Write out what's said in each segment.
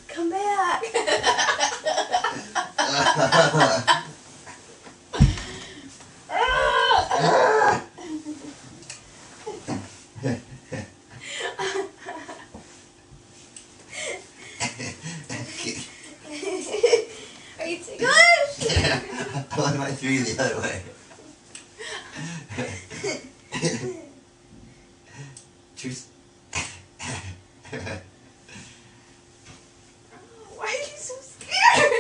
Come back. Are you ticklish? Yeah. I want my three the other way. Cheers. Why are you so scared?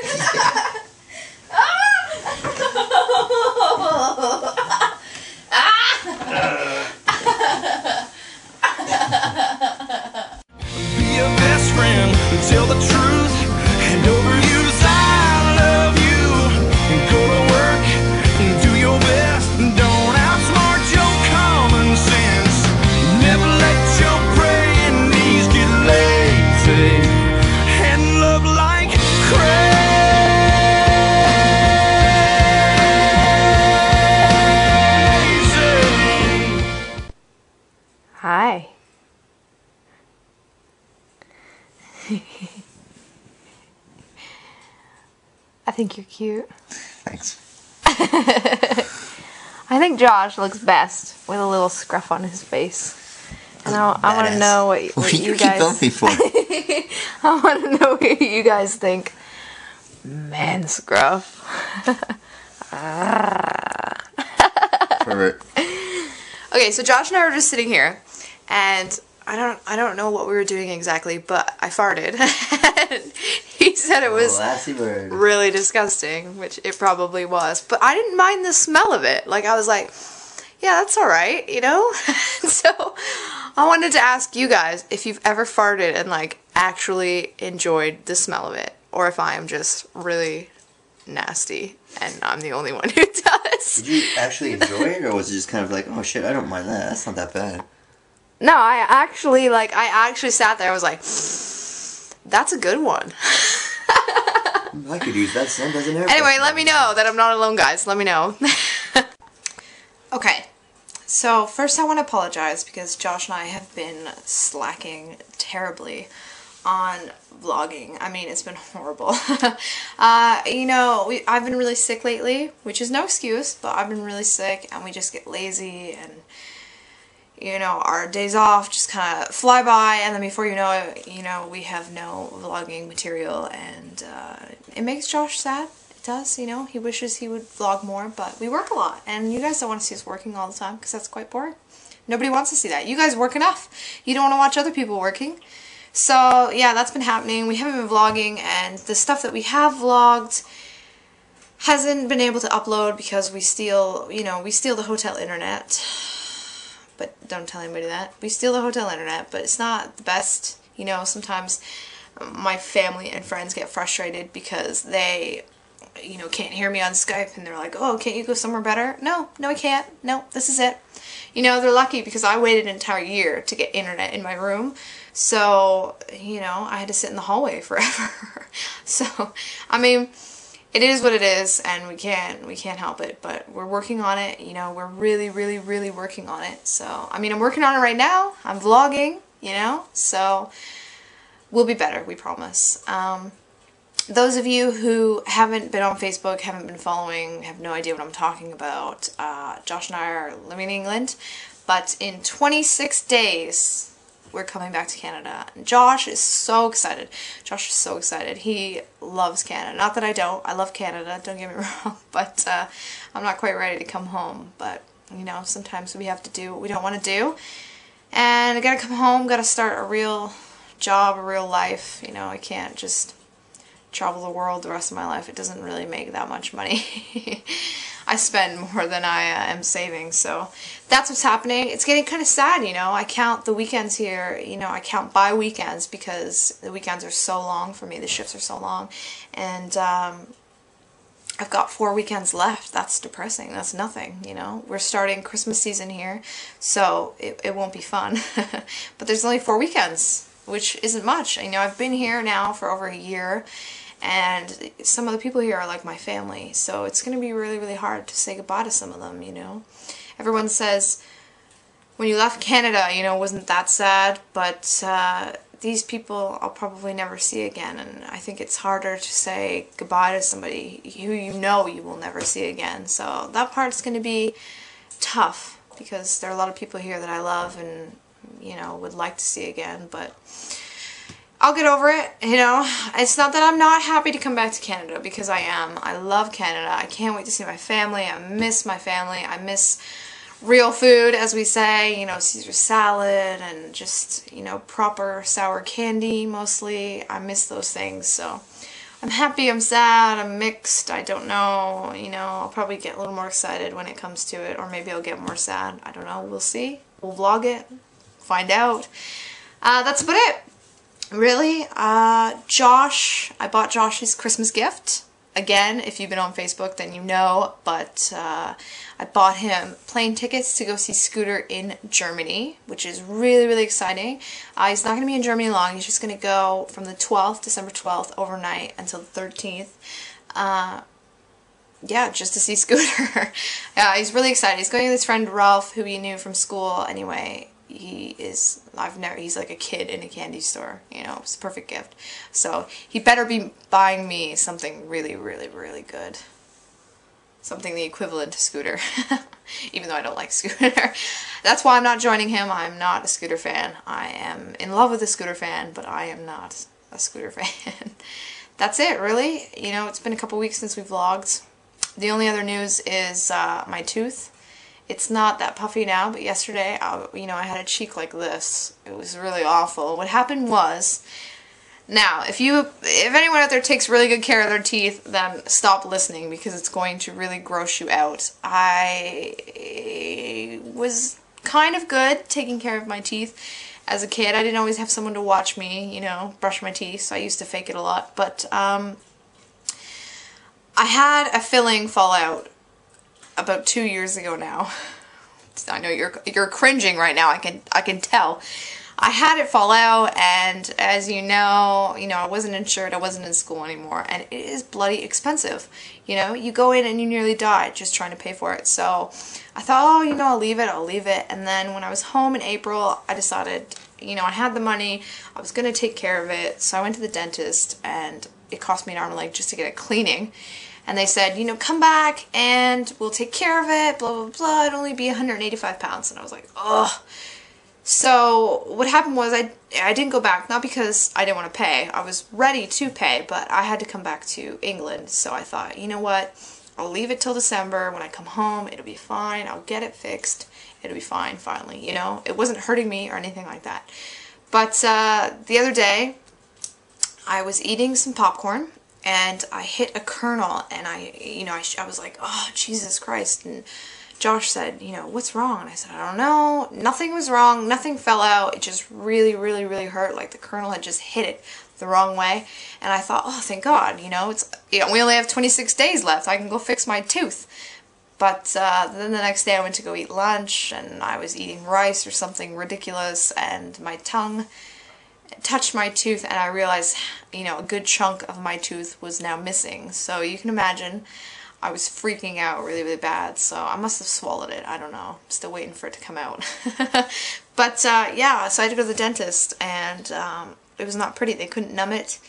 Be your best friend, tell the truth, and overuse I love you. Go to work, do your best, don't outsmart your common sense. Never let your praying knees get lazy, and love like crazy. Hi. I think you're cute. Thanks. I think Josh looks best with a little scruff on his face. And I want to know what you guys... What you keep filming for? I want to know what you guys think. Man scruff. Pervert. Okay, so Josh and I were just sitting here, and I don't know what we were doing exactly, but I farted. And he said it was really disgusting, which it probably was. But I didn't mind the smell of it. Like, I was like, yeah, that's alright, you know? So, I wanted to ask you guys if you've ever farted and, like, actually enjoyed the smell of it. Or if I am just really nasty and I'm the only one who does. Did you actually enjoy it, or was it just kind of like, oh shit, I don't mind that, that's not that bad? No, I actually sat there, I was like, that's a good one. I could use that scent as an air. Anyway, let me know that I'm not alone, guys. Let me know. Okay, so first I want to apologize because Josh and I have been slacking terribly on vlogging. I mean, it's been horrible. You know, I've been really sick lately, which is no excuse, but I've been really sick and we just get lazy and, you know, our days off just kind of fly by, and then before you know it, you know, we have no vlogging material, and it makes Josh sad. It does, you know. He wishes he would vlog more, but we work a lot, and you guys don't want to see us working all the time because that's quite boring. Nobody wants to see that. You guys work enough. You don't want to watch other people working. So, yeah, that's been happening. We haven't been vlogging, and the stuff that we have vlogged hasn't been able to upload because we steal, you know, we steal the hotel internet. But don't tell anybody that. We steal the hotel internet, but it's not the best. You know, sometimes my family and friends get frustrated because they, you know, can't hear me on Skype, and they're like, oh, can't you go somewhere better? No, I can't. No, this is it. You know, they're lucky because I waited an entire year to get internet in my room. So, you know, I had to sit in the hallway forever. So, I mean, it is what it is, and we can't help it, but we're working on it. You know, we're really working on it. So, I mean, I'm working on it right now. I'm vlogging, you know, so we'll be better, we promise. Those of you who haven't been on Facebook, haven't been following, have no idea what I'm talking about, Josh and I are living in England, but in 26 days, we're coming back to Canada. Josh is so excited. Josh is so excited. He loves Canada. Not that I don't. I love Canada, don't get me wrong, but I'm not quite ready to come home. But, you know, sometimes we have to do what we don't want to do. And I gotta come home, gotta start a real job, a real life. You know, I can't just travel the world the rest of my life. It doesn't really make that much money. I spend more than I am saving, so that's what's happening. It's getting kind of sad, you know. I count the weekends here, you know, I count by weekends because the weekends are so long for me, the shifts are so long, and I've got 4 weekends left. That's depressing. That's nothing, you know. We're starting Christmas season here, so it won't be fun. But there's only 4 weekends. which isn't much. You know, I've been here now for over a year, and some of the people here are like my family, so it's going to be really, really hard to say goodbye to some of them, you know. Everyone says, when you left Canada, you know, wasn't that sad, but these people I'll probably never see again, and I think it's harder to say goodbye to somebody who you know you will never see again. So that part's going to be tough, because there are a lot of people here that I love and, you know, would like to see again, but I'll get over it, you know. It's not that I'm not happy to come back to Canada, because I am. I love Canada. I can't wait to see my family. I miss my family. I miss real food, as we say, you know, Caesar salad and just, you know, proper sour candy mostly. I miss those things, so I'm happy, I'm sad, I'm mixed, I don't know, you know, I'll probably get a little more excited when it comes to it, or maybe I'll get more sad, I don't know, we'll see, we'll vlog it, find out. That's about it, really. Josh, I bought Josh his Christmas gift. Again, if you've been on Facebook, then you know, but I bought him plane tickets to go see Scooter in Germany, which is really, really exciting. He's not going to be in Germany long. He's just going to go from the 12th, December 12th, overnight until the 13th. Yeah, just to see Scooter. Yeah, he's really excited. He's going with his friend Ralph, who he knew from school anyway. He's like a kid in a candy store, you know, it's a perfect gift. So he better be buying me something really, really, really good. Something the equivalent to Scooter, even though I don't like Scooter. That's why I'm not joining him. I'm not a Scooter fan. I am in love with a Scooter fan, but I am not a Scooter fan. That's it, really. You know, it's been a couple weeks since we vlogged. The only other news is my tooth. It's not that puffy now, but yesterday, you know, I had a cheek like this. It was really awful. What happened was, now, if anyone out there takes really good care of their teeth, then stop listening, because it's going to really gross you out. I was kind of good taking care of my teeth as a kid. I didn't always have someone to watch me, you know, brush my teeth, so I used to fake it a lot. But I had a filling fall out about 2 years ago now. I know you're cringing right now. I can tell. I had it fall out, and as you know, I wasn't insured. I wasn't in school anymore, and it is bloody expensive. You know, you go in and you nearly die just trying to pay for it. So I thought, oh, you know, I'll leave it. And then when I was home in April, I decided, you know, I had the money. I was going to take care of it. So I went to the dentist, and it cost me an arm and a leg just to get a cleaning. And they said, you know, come back and we'll take care of it, blah, blah, blah. It'd only be 185 pounds. And I was like, ugh. So what happened was I didn't go back, not because I didn't want to pay. I was ready to pay, but I had to come back to England. So I thought, you know what, I'll leave it till December. When I come home, it'll be fine. I'll get it fixed. It'll be fine, finally, you know. It wasn't hurting me or anything like that. But the other day, I was eating some popcorn, and I hit a kernel, and I was like, oh, Jesus Christ, and Josh said, you know, what's wrong? And I said, I don't know. Nothing was wrong. Nothing fell out. It just really, really, really hurt. Like the kernel had just hit it the wrong way. And I thought, oh, thank God. You know, we only have 26 days left. I can go fix my tooth. But then the next day I went to go eat lunch, and I was eating rice or something ridiculous, and my tongue touched my tooth, and I realized, you know, a good chunk of my tooth was now missing. So you can imagine I was freaking out really, really bad, so I must have swallowed it. I don't know. I'm still waiting for it to come out. But, yeah, so I had to go to the dentist, and it was not pretty. They couldn't numb it.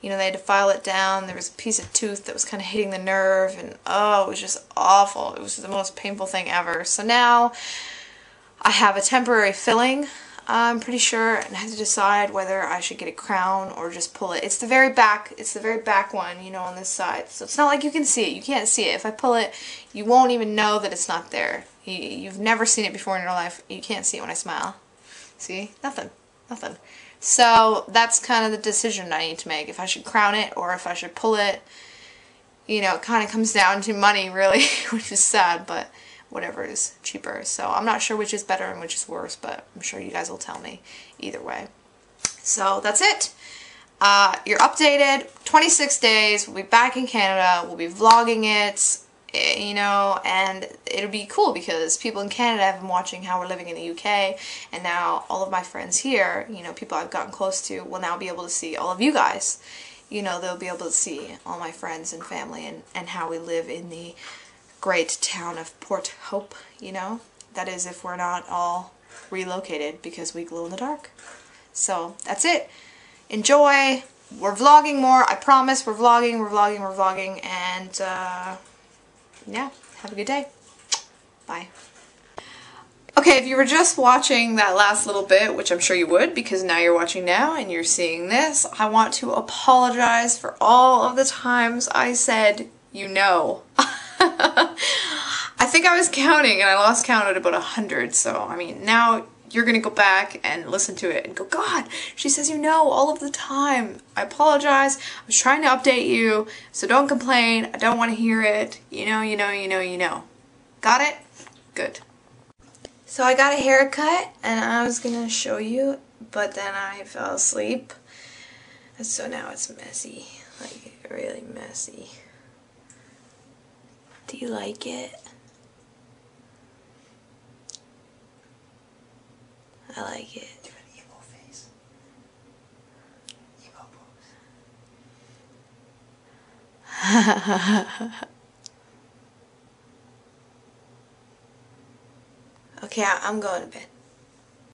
You know, they had to file it down. There was a piece of tooth that was kind of hitting the nerve, and, oh, it was just awful. It was the most painful thing ever. So now I have a temporary filling, I'm pretty sure, and I had to decide whether I should get a crown or just pull it. It's the very back one, you know, on this side. So it's not like you can see it. You can't see it. If I pull it, you won't even know that it's not there. You've never seen it before in your life. You can't see it when I smile. See? Nothing. Nothing. So that's kind of the decision I need to make. If I should crown it or if I should pull it. You know, it kind of comes down to money, really, which is sad, but whatever is cheaper. So I'm not sure which is better and which is worse, but I'm sure you guys will tell me either way. So that's it. You're updated. 26 days. We'll be back in Canada. We'll be vlogging it. you know, and it'll be cool because people in Canada have been watching how we're living in the UK, and now all of my friends here, you know, people I've gotten close to, will now be able to see all of you guys. You know, they'll be able to see all my friends and family and how we live in the great town of Port Hope, you know. That is if we're not all relocated because we glow in the dark. So that's it. Enjoy. We're vlogging more. I promise we're vlogging, and yeah, have a good day. Bye. Okay, if you were just watching that last little bit, which I'm sure you would because now you're watching now and you're seeing this, I want to apologize for all of the times I said, you know. I think I was counting and I lost count at about 100, so I mean, now you're gonna go back and listen to it and go, God, she says you know all of the time. I apologize. I was trying to update you, so don't complain. I don't want to hear it. You know. Got it? Good. So I got a haircut and I was gonna show you, but then I fell asleep. And so now it's messy. Like, really messy. Do you like it? I like it. Do an emo face. Emo pose. Okay, I'm going to bed.